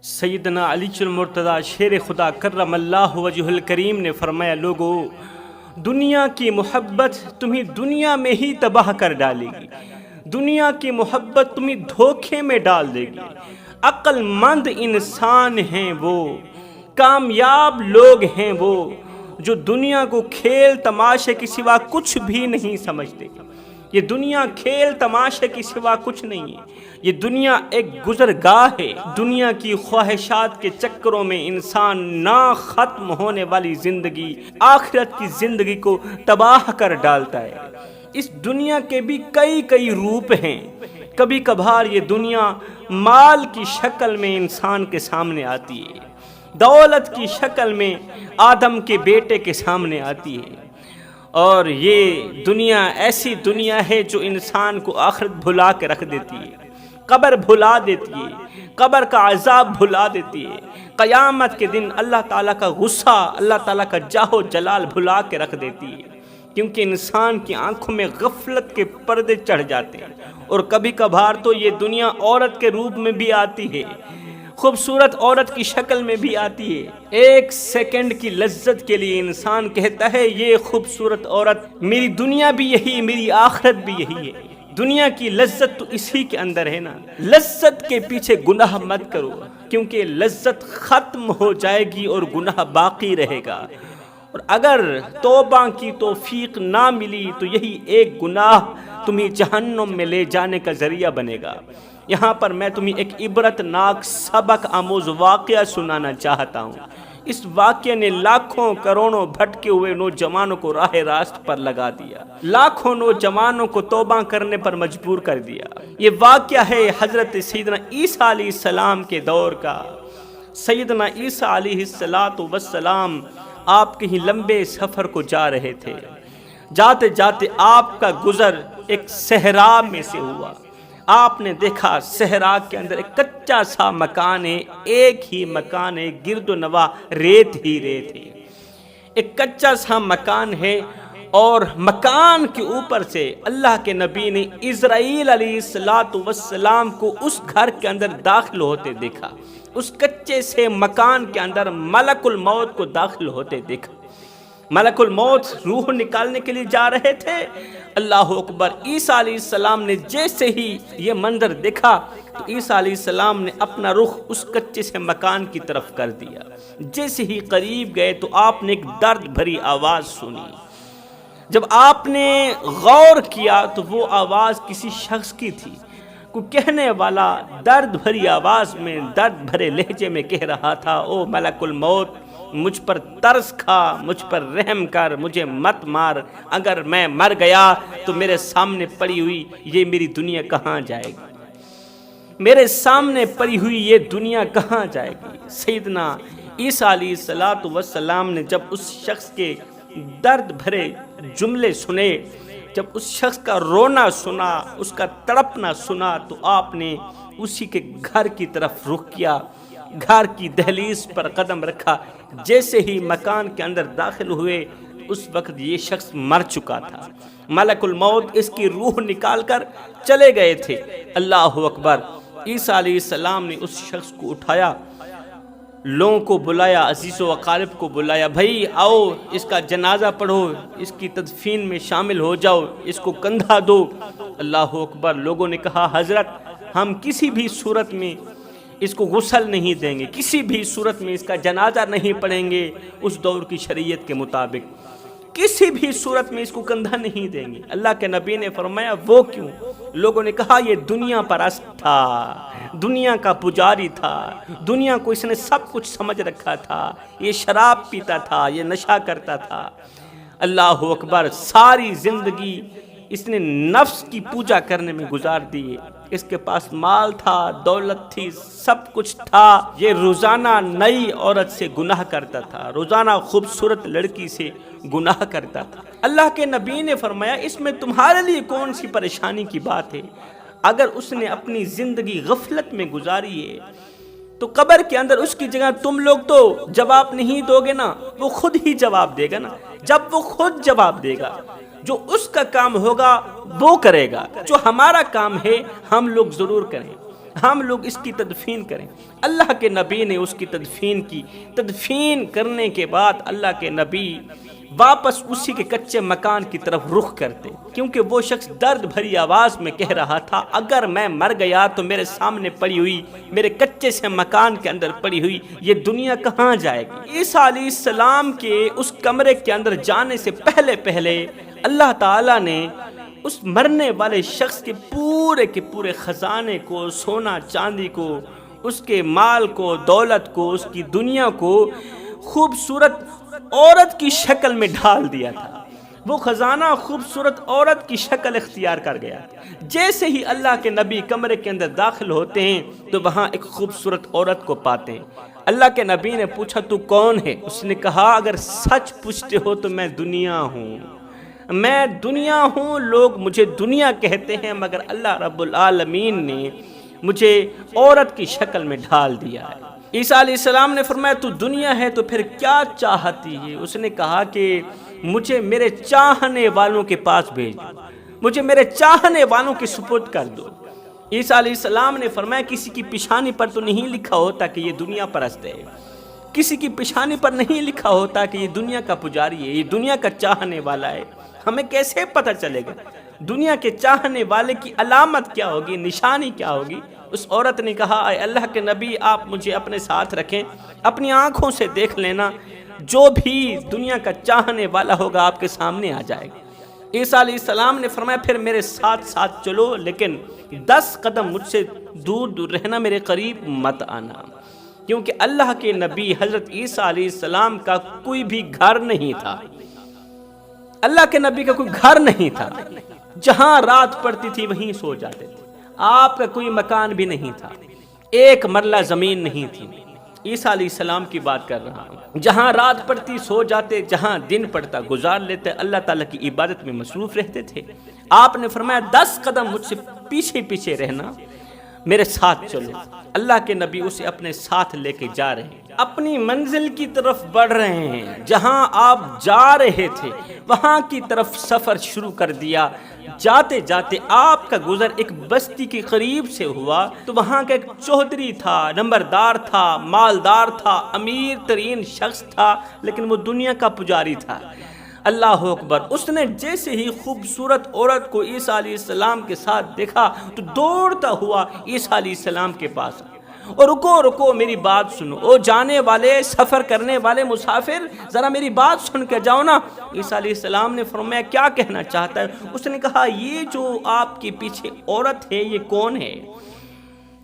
سیدنا علی المرتضیٰ شیر خدا کرم اللہ وجہ الکریم نے فرمایا، لوگو دنیا کی محبت تمہیں دنیا میں ہی تباہ کر ڈالے گی، دنیا کی محبت تمہیں دھوکے میں ڈال دے گی۔ عقل مند انسان ہیں وہ، کامیاب لوگ ہیں وہ، جو دنیا کو کھیل تماشے کے سوا کچھ بھی نہیں سمجھتے۔ یہ دنیا کھیل تماشے کے سوا کچھ نہیں ہے، یہ دنیا ایک گزرگاہ ہے۔ دنیا کی خواہشات کے چکروں میں انسان نہ ختم ہونے والی زندگی، آخرت کی زندگی کو تباہ کر ڈالتا ہے۔ اس دنیا کے بھی کئی روپ ہیں۔ کبھی کبھار یہ دنیا مال کی شکل میں انسان کے سامنے آتی ہے، دولت کی شکل میں آدم کے بیٹے کے سامنے آتی ہے، اور یہ دنیا ایسی دنیا ہے جو انسان کو آخرت بھلا کے رکھ دیتی ہے، قبر بھلا دیتی ہے، قبر کا عذاب بھلا دیتی ہے، قیامت کے دن اللہ تعالیٰ کا غصہ، اللہ تعالیٰ کا جاہ و جلال بھلا کے رکھ دیتی ہے، کیونکہ انسان کی آنکھوں میں غفلت کے پردے چڑھ جاتے ہیں۔ اور کبھی کبھار تو یہ دنیا عورت کے روپ میں بھی آتی ہے، خوبصورت عورت کی شکل میں بھی آتی ہے۔ ایک سیکنڈ کی لذت کے لیے انسان کہتا ہے یہ خوبصورت عورت، میری دنیا بھی یہی، میری آخرت بھی یہی ہے۔ دنیا کی لذت تو اسی کے اندر ہے نا۔ لذت کے پیچھے گناہ مت کرو، کیونکہ لذت ختم ہو جائے گی اور گناہ باقی رہے گا، اور اگر توبہ کی توفیق نہ ملی تو یہی ایک گناہ تمہیں جہنم میں لے جانے کا ذریعہ بنے گا۔ یہاں پر میں تمہیں ایک عبرت ناک سبق آموز واقعہ سنانا چاہتا ہوں۔ اس واقعے نے لاکھوں کروڑوں بھٹکے ہوئے نوجوانوں کو راہ راست پر لگا دیا، لاکھوں نوجوانوں کو توبہ کرنے پر مجبور کر دیا۔ یہ واقعہ ہے حضرت سیدنا عیسیٰ علیہ السلام کے دور کا۔ سیدنا عیسیٰ علیہ السلام آپ کہیں لمبے سفر کو جا رہے تھے، جاتے جاتے آپ کا گزر ایک صحرا میں سے ہوا۔ آپ نے دیکھا صحرا کے اندر ایک کچا سا مکان ہے، ایک ہی مکان ہے، گرد و نواح ریت ہی ریت ہے۔ ایک کچا سا مکان ہے، اور مکان کے اوپر سے اللہ کے نبی نے اسرائیل علیہ السلام کو اس گھر کے اندر داخل ہوتے دیکھا۔ اس کچے سے مکان کے اندر ملک الموت کو داخل ہوتے دیکھا۔ ملک الموت روح نکالنے کے لیے جا رہے تھے۔ اللہ اکبر! عیسیٰ علیہ السلام نے جیسے ہی یہ منظر دیکھا تو عیسیٰ علیہ السلام نے اپنا رخ اس کچے سے مکان کی طرف کر دیا۔ جیسے ہی قریب گئے تو آپ نے ایک درد بھری آواز سنی۔ جب آپ نے غور کیا تو وہ آواز کسی شخص کی تھی۔ کوئی کہنے والا درد بھری آواز میں، درد بھرے لہجے میں کہہ رہا تھا، او ملک الموت، مجھ پر ترس کھا، مجھ پر رحم کر، مجھے مت مار۔ اگر میں مر گیا تو میرے سامنے پڑی ہوئی یہ میری دنیا کہاں جائے گی؟ میرے سامنے پڑی ہوئی یہ دنیا کہاں جائے گی؟ سیدنا عیسیٰ علیہ السلام نے جب اس شخص کے درد بھرے جملے سنے، جب اس شخص کا رونا سنا، اس کا تڑپنا سنا، تو آپ نے اسی کے گھر کی طرف رخ کیا، گھر کی دہلیز پر قدم رکھا۔ جیسے ہی مکان کے اندر داخل ہوئے اس وقت یہ شخص مر چکا تھا۔ ملک الموت اس کی روح نکال کر چلے گئے تھے۔ اللہ اکبر! عیسیٰ علیہ السلام نے اس شخص کو اٹھایا، لوگوں کو بلایا، عزیز و اقارب کو بلایا، بھائی آؤ اس کا جنازہ پڑھو، اس کی تدفین میں شامل ہو جاؤ، اس کو کندھا دو۔ اللہ اکبر! لوگوں نے کہا حضرت ہم کسی بھی صورت میں اس کو غسل نہیں دیں گے، کسی بھی صورت میں اس کا جنازہ نہیں پڑھیں گے، اس دور کی شریعت کے مطابق کسی بھی صورت میں اس کو کندھا نہیں دیں گے۔ اللہ کے نبی نے فرمایا وہ کیوں؟ لوگوں نے کہا یہ دنیا پرست تھا، دنیا کا پجاری تھا، دنیا کو اس نے سب کچھ سمجھ رکھا تھا، یہ شراب پیتا تھا، یہ نشہ کرتا تھا۔ اللہ اکبر! ساری زندگی اس نے نفس کی پوجا کرنے میں گزار دی۔ اس کے پاس مال تھا، دولت تھی، سب کچھ تھا، یہ روزانہ نئی عورت سے گناہ کرتا تھا، روزانہ خوبصورت لڑکی سے گناہ کرتا تھا۔ اللہ کے نبی نے فرمایا اس میں تمہارے لیے کون سی پریشانی کی بات ہے؟ اگر اس نے اپنی زندگی غفلت میں گزاری ہے تو قبر کے اندر اس کی جگہ تم لوگ تو جواب نہیں دو گے نا، وہ خود ہی جواب دے گا نا۔ جب وہ خود جواب دے گا، جو اس کا کام ہوگا وہ کرے گا، جو ہمارا کام ہے ہم لوگ ضرور کریں۔ ہم لوگ اس کی تدفین کریں۔ اللہ کے نبی نے اس کی تدفین کی۔ تدفین کرنے کے بعد اللہ کے نبی واپس اسی کے کچے مکان کی طرف رخ کرتے، کیونکہ وہ شخص درد بھری آواز میں کہہ رہا تھا اگر میں مر گیا تو میرے سامنے پڑی ہوئی، میرے کچے سے مکان کے اندر پڑی ہوئی یہ دنیا کہاں جائے گی۔ عیسیٰ علیہ السلام کے اس کمرے کے اندر جانے سے پہلے اللہ تعالیٰ نے اس مرنے والے شخص کے پورے خزانے کو، سونا چاندی کو، اس کے مال کو، دولت کو، اس کی دنیا کو خوبصورت عورت کی شکل میں ڈال دیا تھا۔ وہ خزانہ خوبصورت عورت کی شکل اختیار کر گیا۔ جیسے ہی اللہ کے نبی کمرے کے اندر داخل ہوتے ہیں تو وہاں ایک خوبصورت عورت کو پاتے ہیں۔ اللہ کے نبی نے پوچھا تو کون ہے؟ اس نے کہا اگر سچ پوچھتے ہو تو میں دنیا ہوں، میں دنیا ہوں، لوگ مجھے دنیا کہتے ہیں، مگر اللہ رب العالمین نے مجھے عورت کی شکل میں ڈال دیا ہے۔ عیسیٰ علیہ السلام نے فرمایا تو دنیا ہے تو پھر کیا چاہتی ہے؟ اس نے کہا کہ مجھے میرے چاہنے والوں کے پاس بھیج دو، مجھے میرے چاہنے والوں کے سپرد کر دو۔ عیسیٰ علیہ السلام نے فرمایا کسی کی پیشانی پر تو نہیں لکھا ہوتا کہ یہ دنیا پرست ہے، کسی کی پیشانی پر نہیں لکھا ہوتا کہ یہ دنیا کا پجاری ہے، یہ دنیا کا چاہنے والا ہے۔ ہمیں کیسے پتہ چلے گا دنیا کے چاہنے والے کی علامت کیا ہوگی، نشانی کیا ہوگی؟ اس عورت نے کہا اے اللہ کے نبی آپ مجھے اپنے ساتھ رکھیں، اپنی آنکھوں سے دیکھ لینا، جو بھی دنیا کا چاہنے والا ہوگا آپ کے سامنے آ جائے گا۔ عیسیٰ علیہ السلام نے فرمایا پھر میرے ساتھ ساتھ چلو، لیکن 10 قدم مجھ سے دور دور رہنا، میرے قریب مت آنا، کیونکہ اللہ کے نبی حضرت عیسیٰ علیہ السلام کا کوئی بھی گھر نہیں تھا۔ اللہ کے نبی کا کوئی گھر نہیں تھا، جہاں رات پڑتی تھی وہیں سو جاتے تھے۔ آپ کا کوئی مکان بھی نہیں تھا، ایک مرلہ زمین نہیں تھی۔ عیسیٰ علیہ السلام کی بات کر رہا ہوں، جہاں رات پڑتی سو جاتے، جہاں دن پڑتا گزار لیتے، اللہ تعالیٰ کی عبادت میں مصروف رہتے تھے۔ آپ نے فرمایا 10 قدم مجھ سے پیچھے رہنا، میرے ساتھ چلو۔ اللہ کے نبی اسے اپنے ساتھ لے کے جا رہے ہیں، اپنی منزل کی طرف بڑھ رہے ہیں۔ جہاں آپ جا رہے تھے وہاں کی طرف سفر شروع کر دیا۔ جاتے جاتے آپ کا گزر ایک بستی کے قریب سے ہوا تو وہاں کا ایک چودھری تھا، نمبردار تھا، مالدار تھا، امیر ترین شخص تھا، لیکن وہ دنیا کا پجاری تھا۔ اللہ اکبر۔ اس نے جیسے ہی خوبصورت عورت کو عیسیٰ علیہ السلام کے ساتھ دیکھا تو دوڑتا ہوا عیسیٰ علیہ السلام کے پاس اور رکو میری بات سنو، او جانے والے سفر کرنے والے مسافر، ذرا میری بات سن کے جاؤ نا۔ عیسیٰ علیہ السلام نے فرمایا کیا کہنا چاہتا ہے؟ اس نے کہا یہ جو آپ کے پیچھے عورت ہے یہ کون ہے؟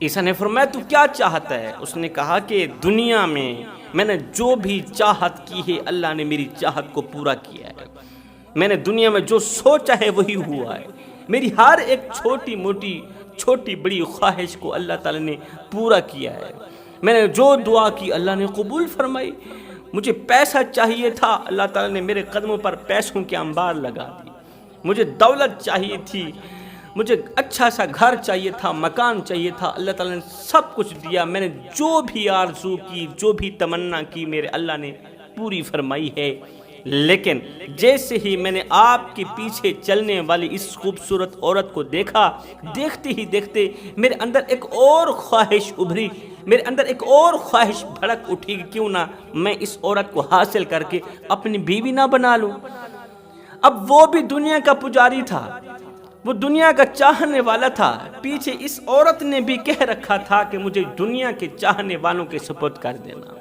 عیسیٰ نے فرمایا تو کیا چاہتا ہے؟ اس نے کہا کہ دنیا میں نے جو بھی چاہت کی ہے اللہ نے میری چاہت کو پورا کیا ہے، میں نے دنیا میں جو سوچا ہے وہی ہوا ہے، میری ہر ایک چھوٹی بڑی خواہش کو اللہ تعالیٰ نے پورا کیا ہے، میں نے جو دعا کی اللہ نے قبول فرمائی، مجھے پیسہ چاہیے تھا اللہ تعالیٰ نے میرے قدموں پر پیسوں کے انبار لگا دی، مجھے دولت چاہیے تھی، مجھے اچھا سا گھر چاہیے تھا، مکان چاہیے تھا، اللہ تعالیٰ نے سب کچھ دیا، میں نے جو بھی آرزو کی، جو بھی تمنا کی میرے اللہ نے پوری فرمائی ہے۔ لیکن جیسے ہی میں نے آپ کے پیچھے چلنے والی اس خوبصورت عورت کو دیکھا، دیکھتے میرے اندر ایک اور خواہش ابھری، میرے اندر ایک اور خواہش بھڑک اٹھی کہ کیوں نہ میں اس عورت کو حاصل کر کے اپنی بیوی نہ بنا لوں۔ اب وہ بھی دنیا کا پجاری تھا، وہ دنیا کا چاہنے والا تھا، پیچھے اس عورت نے بھی کہہ رکھا تھا کہ مجھے دنیا کے چاہنے والوں کے سپرد کر دینا،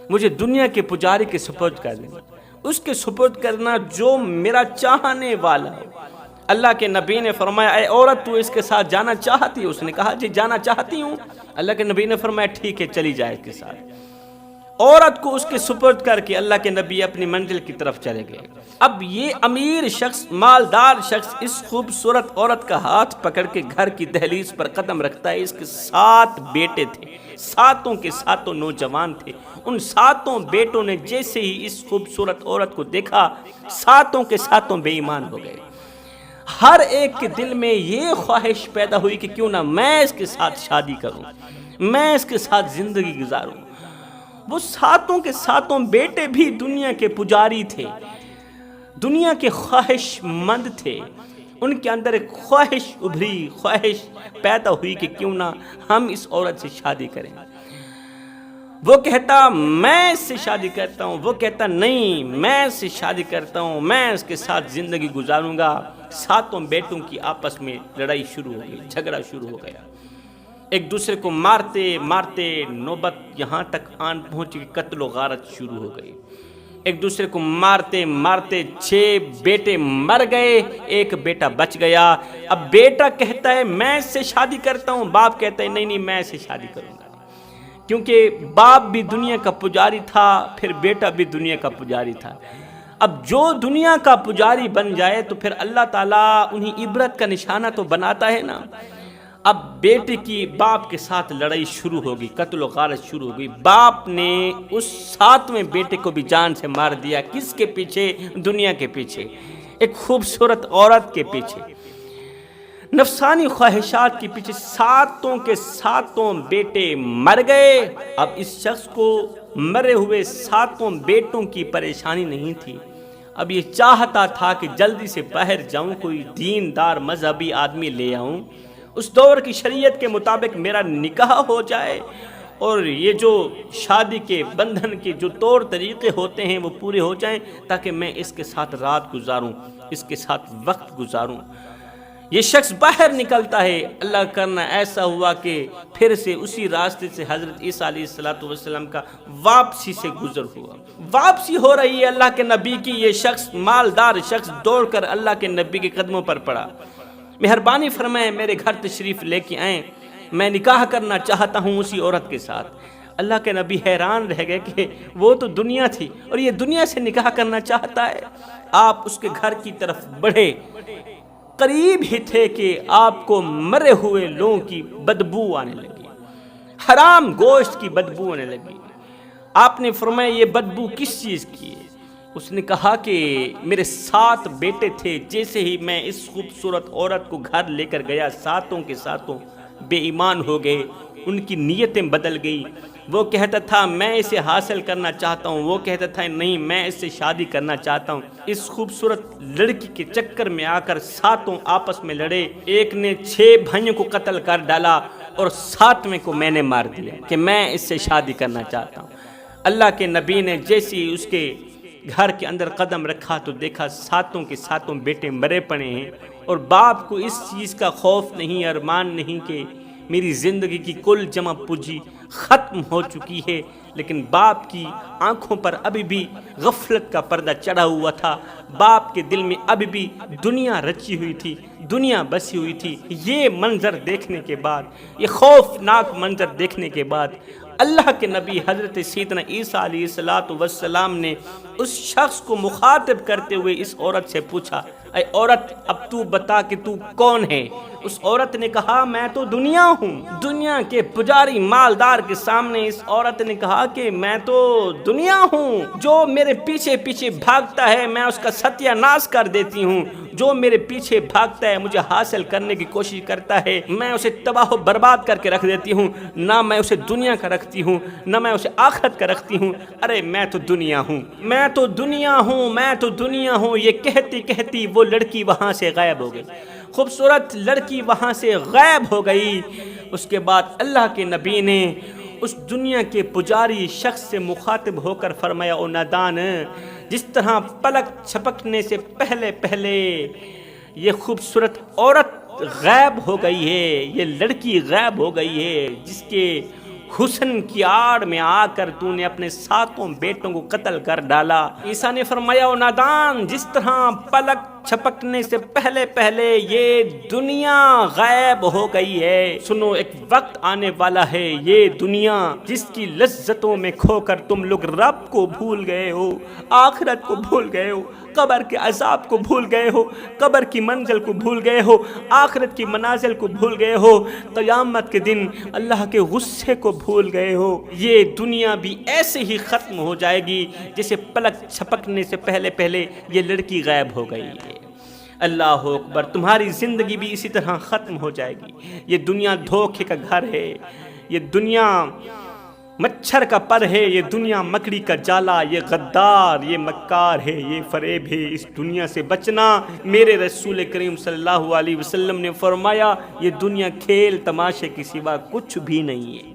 مجھے دنیا کے پجاری کے سپرد کر دینا، اس کے سپرد کرنا جو میرا چاہنے والا ہو۔ اللہ کے نبی نے فرمایا اے عورت تو اس کے ساتھ جانا چاہتی ہے؟ اس نے کہا جی جانا چاہتی ہوں۔ اللہ کے نبی نے فرمایا ٹھیک ہے چلی جائے اس کے ساتھ۔ عورت کو اس کے سپرد کر کے اللہ کے نبی اپنی منزل کی طرف چلے گئے۔ اب یہ امیر شخص، مالدار شخص اس خوبصورت عورت کا ہاتھ پکڑ کے گھر کی دہلیز پر قدم رکھتا ہے۔ اس کے 7 بیٹے تھے، 7 کے 7 نوجوان تھے۔ ان 7 بیٹوں نے جیسے ہی اس خوبصورت عورت کو دیکھا 7 کے 7 بے ایمان ہو گئے۔ ہر ایک کے دل میں یہ خواہش پیدا ہوئی کہ کیوں نہ میں اس کے ساتھ شادی کروں، میں اس کے ساتھ زندگی گزاروں۔ وہ 7 کے 7 بیٹے بھی دنیا کے پجاری تھے، دنیا کے خواہش مند تھے، ان کے اندر ایک خواہش ابھری، خواہش پیدا ہوئی کہ کیوں نہ ہم اس عورت سے شادی کریں۔ وہ کہتا میں اس سے شادی کرتا ہوں، وہ کہتا نہیں میں اس سے شادی کرتا ہوں، میں اس کے ساتھ زندگی گزاروں گا۔ ساتوں بیٹوں کی آپس میں لڑائی شروع ہو گئی، جھگڑا شروع ہو گیا، ایک دوسرے کو مارتے مارتے نوبت یہاں تک آن پہنچی کہ قتل و غارت شروع ہو گئی۔ ایک دوسرے کو مارتے مارتے 6 بیٹے مر گئے، ایک بیٹا بچ گیا۔ اب بیٹا کہتا ہے میں اس سے شادی کرتا ہوں، باپ کہتا ہے نہیں میں اس سے شادی کروں گا، کیونکہ باپ بھی دنیا کا پجاری تھا، پھر بیٹا بھی دنیا کا پجاری تھا۔ اب جو دنیا کا پجاری بن جائے تو پھر اللہ تعالیٰ انہیں عبرت کا نشانہ تو بناتا ہے نا۔ اب بیٹے کی باپ کے ساتھ لڑائی شروع ہوگی، قتل و غارت شروع ہوگی۔ باپ نے اس 7ویں بیٹے کو بھی جان سے مار دیا۔ کس کے پیچھے؟ دنیا کے پیچھے، ایک خوبصورت عورت کے پیچھے، نفسانی خواہشات کے پیچھے 7 کے 7 بیٹے مر گئے۔ اب اس شخص کو مرے ہوئے 7 بیٹوں کی پریشانی نہیں تھی، اب یہ چاہتا تھا کہ جلدی سے باہر جاؤں، کوئی دیندار مذہبی آدمی لے آؤں، اس دور کی شریعت کے مطابق میرا نکاح ہو جائے، اور یہ جو شادی کے بندھن کے جو طور طریقے ہوتے ہیں وہ پورے ہو جائیں، تاکہ میں اس کے ساتھ رات گزاروں، اس کے ساتھ وقت گزاروں۔ یہ شخص باہر نکلتا ہے، اللہ کرنا ایسا ہوا کہ پھر سے اسی راستے سے حضرت عیسیٰ علیہ السلام کا واپسی سے گزر ہوا۔ واپسی ہو رہی ہے اللہ کے نبی کی، یہ شخص مالدار شخص دوڑ کر اللہ کے نبی کے قدموں پر پڑا، مہربانی فرمائیں میرے گھر تشریف لے کے آئیں، میں نکاح کرنا چاہتا ہوں اسی عورت کے ساتھ۔ اللہ کے نبی حیران رہ گئے کہ وہ تو دنیا تھی اور یہ دنیا سے نکاح کرنا چاہتا ہے۔ آپ اس کے گھر کی طرف بڑھے، قریب ہی تھے کہ آپ کو مرے ہوئے لوگوں کی بدبو آنے لگی، حرام گوشت کی بدبو آنے لگی۔ آپ نے فرمایا یہ بدبو کس چیز کی ہے؟ اس نے کہا کہ میرے 7 بیٹے تھے، جیسے ہی میں اس خوبصورت عورت کو گھر لے کر گیا 7 کے 7 بے ایمان ہو گئے، ان کی نیتیں بدل گئی۔ وہ کہتا تھا میں اسے حاصل کرنا چاہتا ہوں، وہ کہتا تھا نہیں میں اس سے شادی کرنا چاہتا ہوں۔ اس خوبصورت لڑکی کے چکر میں آ کر 7 آپس میں لڑے، ایک نے 6 بھائیوں کو قتل کر ڈالا اور 7ویں کو میں نے مار دیا کہ میں اس سے شادی کرنا چاہتا ہوں۔ اللہ کے نبی نے جیسی اس کے گھر کے اندر قدم رکھا تو دیکھا 7 کے 7 بیٹے مرے پڑے ہیں، اور باپ کو اس چیز کا خوف نہیں، ارمان نہیں کہ میری زندگی کی کل جمع پوجی ختم ہو چکی ہے، لیکن باپ کی آنکھوں پر ابھی بھی غفلت کا پردہ چڑھا ہوا تھا، باپ کے دل میں ابھی بھی دنیا رچی ہوئی تھی، دنیا بسی ہوئی تھی۔ یہ منظر دیکھنے کے بعد، یہ خوفناک منظر دیکھنے کے بعد اللہ کے نبی حضرت سیدنا عیسیٰ علیہ السلام نے اس شخص کو مخاطب کرتے ہوئے اس عورت سے پوچھا اے عورت اب تو بتا کہ تو کون ہے؟ اس عورت نے کہا میں تو دنیا ہوں۔ دنیا کے پجاری مالدار کے سامنے اس عورت نے کہا کہ میں تو دنیا ہوں، جو میرے پیچھے پیچھے بھاگتا ہے میں اس کا ستیہ ناش کر دیتی ہوں، جو میرے پیچھے بھاگتا ہے مجھے حاصل کرنے کی کوشش کرتا ہے میں اسے تباہ و برباد کر کے رکھ دیتی ہوں، نہ میں اسے دنیا کا رکھتی ہوں نہ میں اسے آخرت کا رکھتی ہوں۔ ارے میں تو دنیا ہوں، میں تو دنیا ہوں، میں تو دنیا ہوں۔ یہ کہتی کہتی وہ لڑکی وہاں سے غائب ہو گئی، خوبصورت لڑکی وہاں سے غائب ہو گئی۔ اس کے بعد اللہ کے نبی نے اس دنیا کے پجاری شخص سے مخاطب ہو کر فرمایا او نادان، جس طرح پلک چھپکنے سے پہلے پہلے یہ خوبصورت عورت غائب ہو گئی ہے، یہ لڑکی غائب ہو گئی ہے جس کے حسن کی آڑ میں آ کر تو نے اپنے 7 بیٹوں کو قتل کر ڈالا۔ عیسیٰ نے فرمایا او نادان، جس طرح پلک چھپکنے سے پہلے پہلے یہ دنیا غائب ہو گئی ہے، سنو ایک وقت آنے والا ہے، یہ دنیا جس کی لذتوں میں کھو کر تم لوگ رب کو بھول گئے ہو، آخرت کو بھول گئے ہو، قبر کے عذاب کو بھول گئے ہو، قبر کی منزل کو بھول گئے ہو، آخرت کی منازل کو بھول گئے ہو، قیامت کے دن اللہ کے غصے کو بھول گئے ہو۔ یہ دنیا بھی ایسے ہی ختم ہو جائے گی جیسے پلک چھپکنے سے پہلے پہلے یہ لڑکی غائب ہو گئی ہے۔ اللہ اکبر، تمہاری زندگی بھی اسی طرح ختم ہو جائے گی۔ یہ دنیا دھوکے کا گھر ہے، یہ دنیا مچھر کا پر ہے یہ دنیا، مکڑی کا جالا، یہ غدار، یہ مکار ہے، یہ فریب ہے، اس دنیا سے بچنا۔ میرے رسول کریم صلی اللہ علیہ وسلم نے فرمایا یہ دنیا کھیل تماشے کے سوا کچھ بھی نہیں ہے۔